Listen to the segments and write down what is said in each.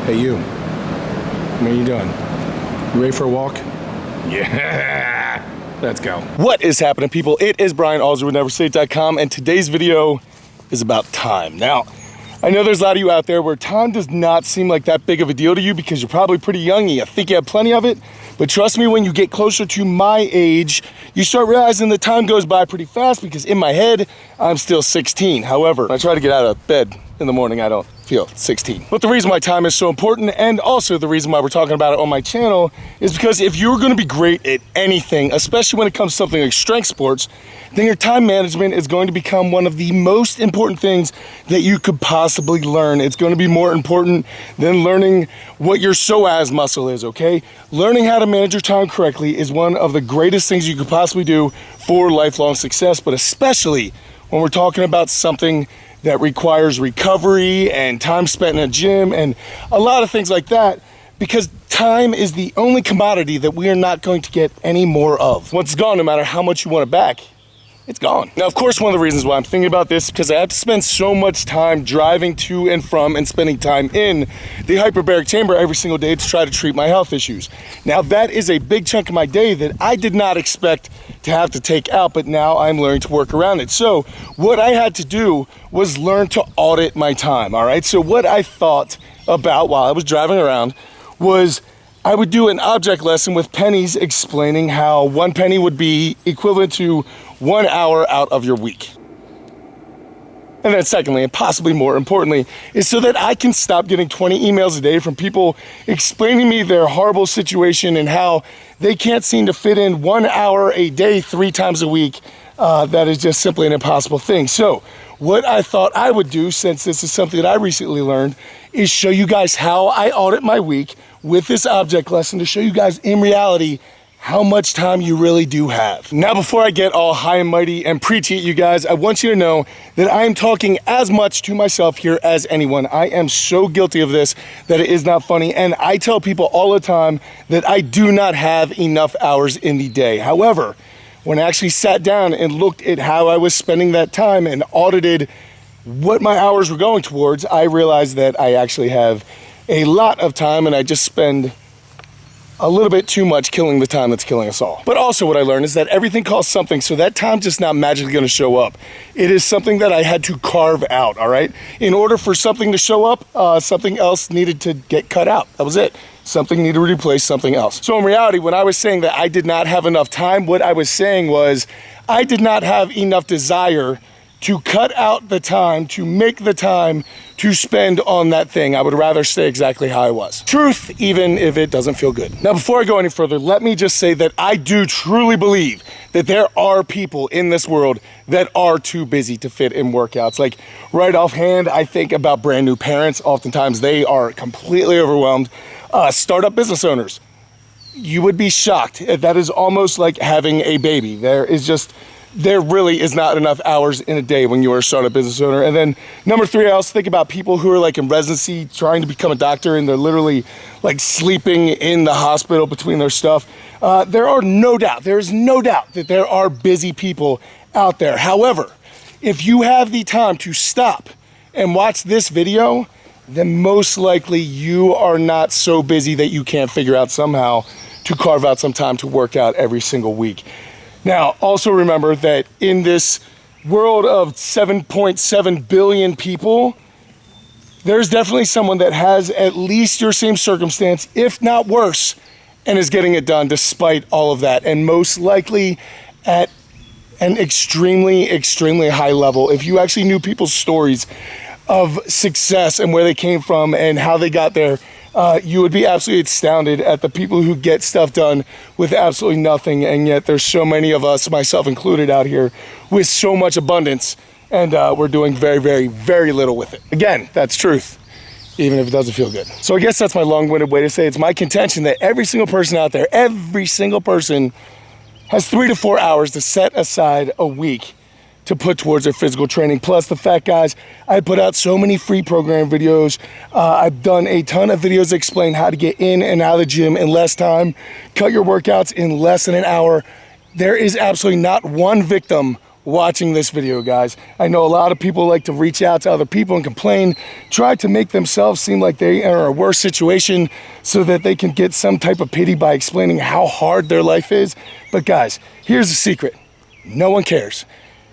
Hey you, what are you doing? You ready for a walk? Yeah, let's go. What is happening, people? It is Brian, Alsruhe, NEVERsate.com, and today's video is about time. Now, I know there's a lot of you out there where time does not seem like that big of a deal to you because you're probably pretty young and you think you have plenty of it. But trust me, when you get closer to my age, you start realizing that time goes by pretty fast because in my head, I'm still 16. However, when I try to get out of bed in the morning, I don't feel 16. But the reason why time is so important, and also the reason why we're talking about it on my channel, is because if you're gonna be great at anything, especially when it comes to something like strength sports, then your time management is going to become one of the most important things that you could possibly learn. It's going to be more important than learning what your psoas muscle is, okay? Learning how to manage your time correctly is one of the greatest things you could possibly do for lifelong success, but especially when we're talking about something that requires recovery and time spent in a gym and a lot of things like that, because time is the only commodity that we are not going to get any more of. Once it's gone, no matter how much you want it back, it's gone. Now, of course, one of the reasons why I'm thinking about this is because I have to spend so much time driving to and from and spending time in the hyperbaric chamber every single day to try to treat my health issues. Now, that is a big chunk of my day that I did not expect to have to take out, but now I'm learning to work around it. So what I had to do was learn to audit my time, all right? So what I thought about while I was driving around was I would do an object lesson with pennies explaining how 1 penny would be equivalent to 1 hour out of your week. And then secondly, and possibly more importantly, is so that I can stop getting 20 emails a day from people explaining to me their horrible situation and how they can't seem to fit in 1 hour a day 3 times a week. That is just simply an impossible thing. So what I thought I would do, since this is something that I recently learned, is show you guys how I audit my week with this object lesson to show you guys in reality how much time you really do have. Now, before I get all high and mighty and preachy at you guys, I want you to know that I am talking as much to myself here as anyone. I am so guilty of this that it is not funny, and I tell people all the time that I do not have enough hours in the day. However, when I actually sat down and looked at how I was spending that time and audited what my hours were going towards, I realized that I actually have a lot of time and I just spend a little bit too much killing the time that's killing us all. But also what I learned is that everything costs something, so that time's just not magically gonna show up. It is something that I had to carve out, all right? In order for something to show up, something else needed to get cut out. That was it. Something needed to replace something else. So in reality, when I was saying that I did not have enough time, what I was saying was I did not have enough desire to cut out the time, to make the time to spend on that thing. I would rather stay exactly how I was. Truth, even if it doesn't feel good. Now, before I go any further, let me just say that I do truly believe that there are people in this world that are too busy to fit in workouts. Like right offhand, I think about brand new parents. Oftentimes they are completely overwhelmed. Startup business owners, you would be shocked. That is almost like having a baby. There really is not enough hours in a day when you are a startup business owner. And then number 3, I also think about people who are like in residency trying to become a doctor and they're literally like sleeping in the hospital between their stuff. There is no doubt that there are busy people out there. However, if you have the time to stop and watch this video, then most likely you are not so busy that you can't figure out somehow to carve out some time to work out every single week. Now, also remember that in this world of 7.7 billion people, there's definitely someone that has at least your same circumstance, if not worse, and is getting it done despite all of that, and most likely at an extremely, extremely high level. If you actually knew people's stories of success and where they came from and how they got there, you would be absolutely astounded at the people who get stuff done with absolutely nothing, and yet there's so many of us, myself included, out here with so much abundance, and we're doing very, very, very little with it. Again, that's truth, even if it doesn't feel good. So I guess that's my long-winded way to say it's my contention that every single person out there, every single person has 3 to 4 hours to set aside a week to put towards their physical training. Plus the fact, guys, I put out so many free program videos. I've done a ton of videos that explain how to get in and out of the gym in less time, cut your workouts in less than an hour. There is absolutely not one victim watching this video, guys. I know a lot of people like to reach out to other people and complain, try to make themselves seem like they are in a worse situation so that they can get some type of pity by explaining how hard their life is. But guys, here's the secret. No one cares.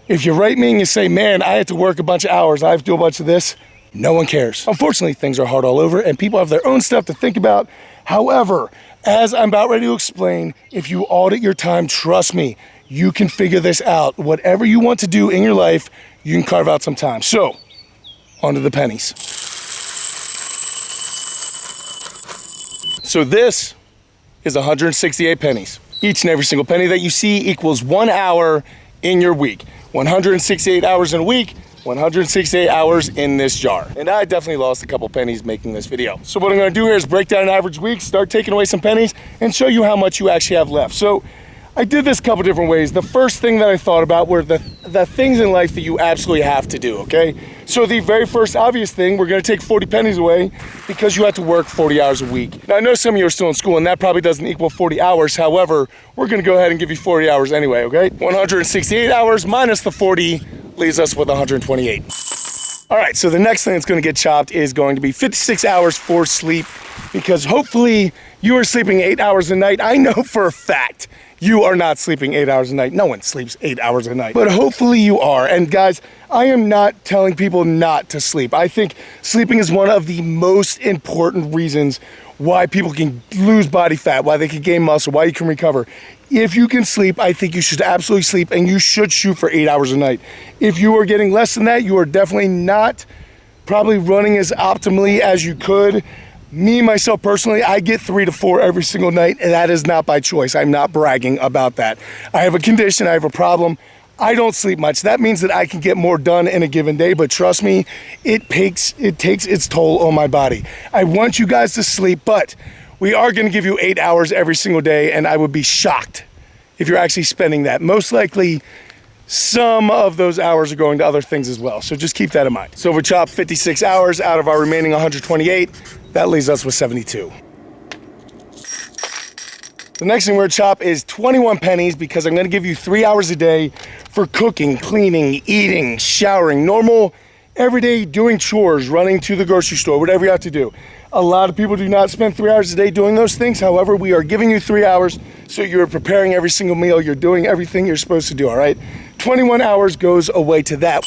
If you write me and you say, man, I had to work a bunch of hours, I have to do a bunch of this, no one cares. Unfortunately, things are hard all over and people have their own stuff to think about. However, as I'm about ready to explain, if you audit your time, trust me, you can figure this out. Whatever you want to do in your life, you can carve out some time. So, onto the pennies. So this is 168 pennies. Each and every single penny that you see equals 1 hour in your week. 168 hours in a week, 168 hours in this jar. And I definitely lost a couple pennies making this video. So what I'm gonna do here is break down an average week, start taking away some pennies, and show you how much you actually have left. So I did this a couple different ways. The first thing that I thought about were the things in life that you absolutely have to do, okay? So the very first obvious thing, we're gonna take 40 pennies away because you have to work 40 hours a week. Now I know some of you are still in school and that probably doesn't equal 40 hours. However, we're gonna go ahead and give you 40 hours anyway, okay? 168 hours minus the 40 leaves us with 128. All right, so the next thing that's gonna get chopped is going to be 56 hours for sleep because hopefully you are sleeping 8 hours a night. I know for a fact you are not sleeping 8 hours a night. No one sleeps 8 hours a night, but hopefully you are. And guys, I am not telling people not to sleep. I think sleeping is one of the most important reasons why people can lose body fat, why they can gain muscle, why you can recover. If you can sleep, I think you should absolutely sleep and you should shoot for 8 hours a night. If you are getting less than that, you are definitely not probably running as optimally as you could. Me, myself personally, I get 3 to 4 every single night, and that is not by choice. I'm not bragging about that. I have a condition, I have a problem. I don't sleep much. That means that I can get more done in a given day, but trust me, it takes its toll on my body. I want you guys to sleep, but we are gonna give you 8 hours every single day, and I would be shocked if you're actually spending that. Most likely, some of those hours are going to other things as well, so just keep that in mind. So if we chop 56 hours out of our remaining 128, that leaves us with 72. The next thing we're gonna chop is 21 pennies because I'm gonna give you 3 hours a day for cooking, cleaning, eating, showering, normal, everyday doing chores, running to the grocery store, whatever you have to do. A lot of people do not spend 3 hours a day doing those things. However, we are giving you 3 hours so you're preparing every single meal, you're doing everything you're supposed to do, all right? 21 hours goes away to that.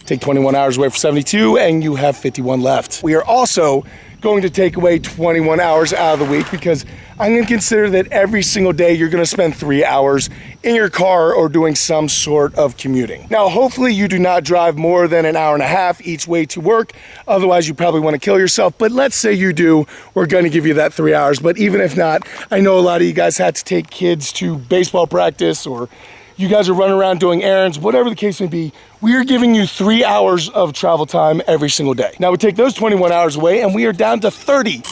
Take 21 hours away from 72 and you have 51 left. We are also going to take away 21 hours out of the week because I'm going to consider that every single day you're going to spend 3 hours in your car or doing some sort of commuting. Now, hopefully you do not drive more than an hour and a half each way to work. Otherwise, you probably want to kill yourself. But let's say you do, we're going to give you that 3 hours. But even if not, I know a lot of you guys had to take kids to baseball practice or you guys are running around doing errands, whatever the case may be, we are giving you 3 hours of travel time every single day. Now we take those 21 hours away and we are down to 30.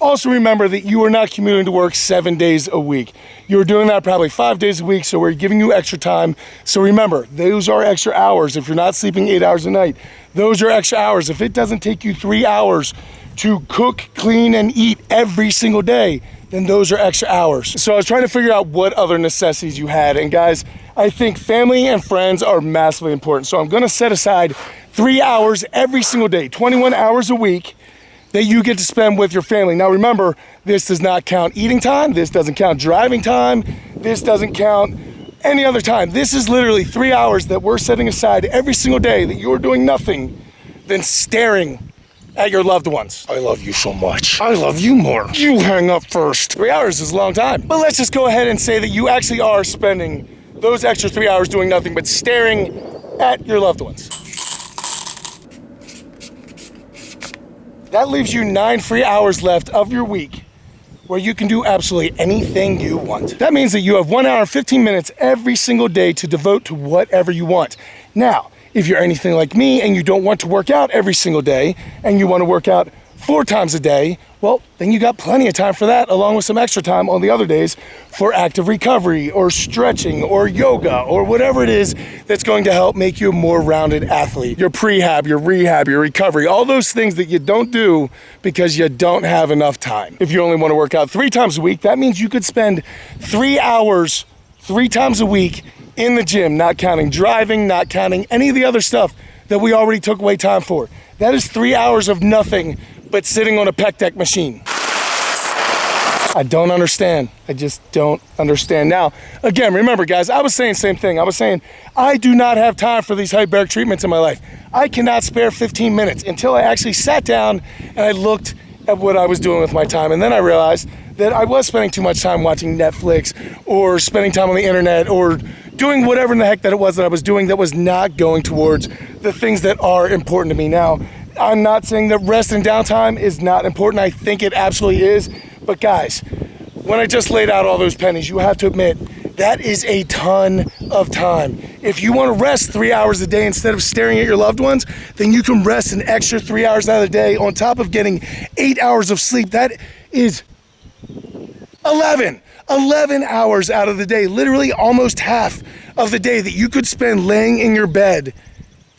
Also remember that you are not commuting to work 7 days a week. You're doing that probably 5 days a week, so we're giving you extra time. So remember, those are extra hours. If you're not sleeping 8 hours a night, those are extra hours. If it doesn't take you 3 hours to cook, clean, and eat every single day, then those are extra hours. So I was trying to figure out what other necessities you had. And guys, I think family and friends are massively important. So I'm gonna set aside 3 hours every single day, 21 hours a week that you get to spend with your family. Now remember, this does not count eating time. This doesn't count driving time. This doesn't count any other time. This is literally 3 hours that we're setting aside every single day that you're doing nothing than staring at your loved ones. I love you so much. I love you more. You hang up first. 3 hours is a long time. But let's just go ahead and say that you actually are spending those extra 3 hours doing nothing but staring at your loved ones. That leaves you 9 free hours left of your week where you can do absolutely anything you want. That means that you have 1 hour and 15 minutes every single day to devote to whatever you want. Now, if you're anything like me and you don't want to work out every single day and you want to work out 4 times a day, well, then you got plenty of time for that, along with some extra time on the other days for active recovery or stretching or yoga or whatever it is that's going to help make you a more rounded athlete. Your prehab, your rehab, your recovery, all those things that you don't do because you don't have enough time. If you only want to work out 3 times a week, that means you could spend 3 hours 3 times a week in the gym, not counting driving, not counting any of the other stuff that we already took away time for. That is 3 hours of nothing but sitting on a pec deck machine. I don't understand. I just don't understand. Now, again, remember guys, I was saying the same thing. I was saying, I do not have time for these hyperbaric treatments in my life. I cannot spare 15 minutes until I actually sat down and I looked at what I was doing with my time. And then I realized that I was spending too much time watching Netflix or spending time on the internet or doing whatever in the heck that it was that I was doing that was not going towards the things that are important to me. Now, I'm not saying that rest and downtime is not important. I think it absolutely is. But guys, when I just laid out all those pennies, you have to admit, that is a ton of time. If you want to rest 3 hours a day instead of staring at your loved ones, then you can rest an extra 3 hours out of the day on top of getting 8 hours of sleep. That is 11 hours out of the day, literally almost half of the day that you could spend laying in your bed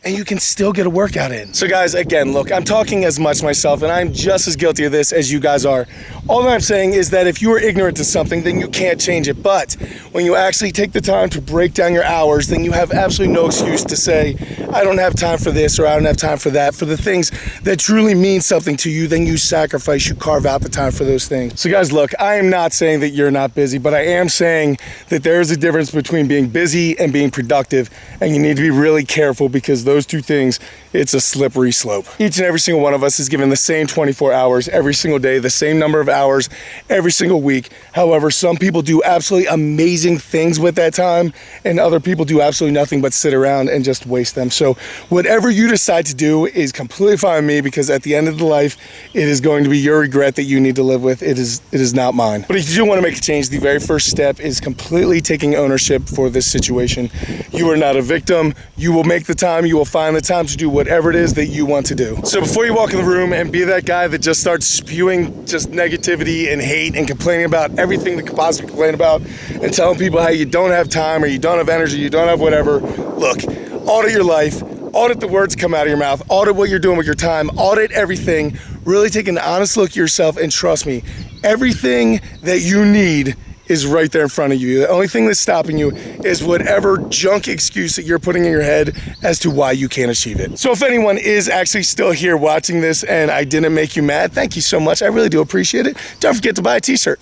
and you can still get a workout in. So guys, again, look, I'm talking as much myself and I'm just as guilty of this as you guys are. All that I'm saying is that if you are ignorant to something, then you can't change it. But when you actually take the time to break down your hours, then you have absolutely no excuse to say, I don't have time for this or I don't have time for that. For the things that truly mean something to you, then you sacrifice, you carve out the time for those things. So guys, look, I am not saying that you're not busy, but I am saying that there is a difference between being busy and being productive. And you need to be really careful because those two things, it's a slippery slope. Each and every single one of us is given the same 24 hours every single day, the same number of hours every single week. However, some people do absolutely amazing things with that time and other people do absolutely nothing but sit around and just waste them. So whatever you decide to do is completely fine with me because at the end of the life, it is going to be your regret that you need to live with. It is not mine. But if you do want to make a change, the very first step is completely taking ownership for this situation. You are not a victim. You will make the time, you will find the time to do whatever it is that you want to do. So before you walk in the room and be that guy that just starts spewing just negativity and hate and complaining about everything that could possibly complain about and telling people how you don't have time or you don't have energy, you don't have whatever, look, audit your life, audit the words come out of your mouth, audit what you're doing with your time, audit everything, really take an honest look at yourself and trust me, everything that you need is right there in front of you. The only thing that's stopping you is whatever junk excuse that you're putting in your head as to why you can't achieve it. So if anyone is actually still here watching this and I didn't make you mad, thank you so much. I really do appreciate it. Don't forget to buy a t-shirt.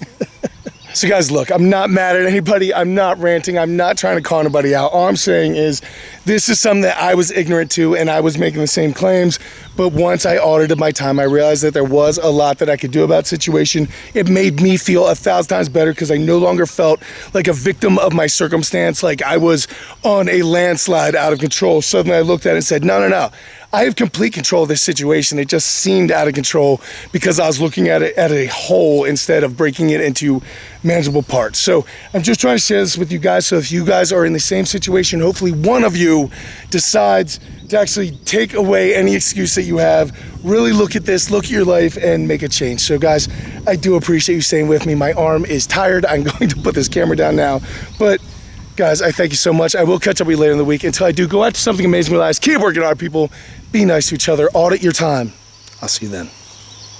So guys, look, I'm not mad at anybody. I'm not ranting. I'm not trying to call anybody out. All I'm saying is this is something that I was ignorant to and I was making the same claims. But once I audited my time, I realized that there was a lot that I could do about the situation. It made me feel 1,000 times better because I no longer felt like a victim of my circumstance, like I was on a landslide out of control. Suddenly I looked at it and said, no. I have complete control of this situation. It just seemed out of control because I was looking at it at a whole instead of breaking it into manageable parts. So I'm just trying to share this with you guys. So if you guys are in the same situation, hopefully one of you decides to actually take away any excuse that you have, really look at this, look at your life and make a change. So guys, I do appreciate you staying with me. My arm is tired. I'm going to put this camera down now, but guys, I thank you so much. I will catch up with you later in the week. Until I do, go out to something amazing in your lives. Keep working hard, people. Be nice to each other. Audit your time. I'll see you then.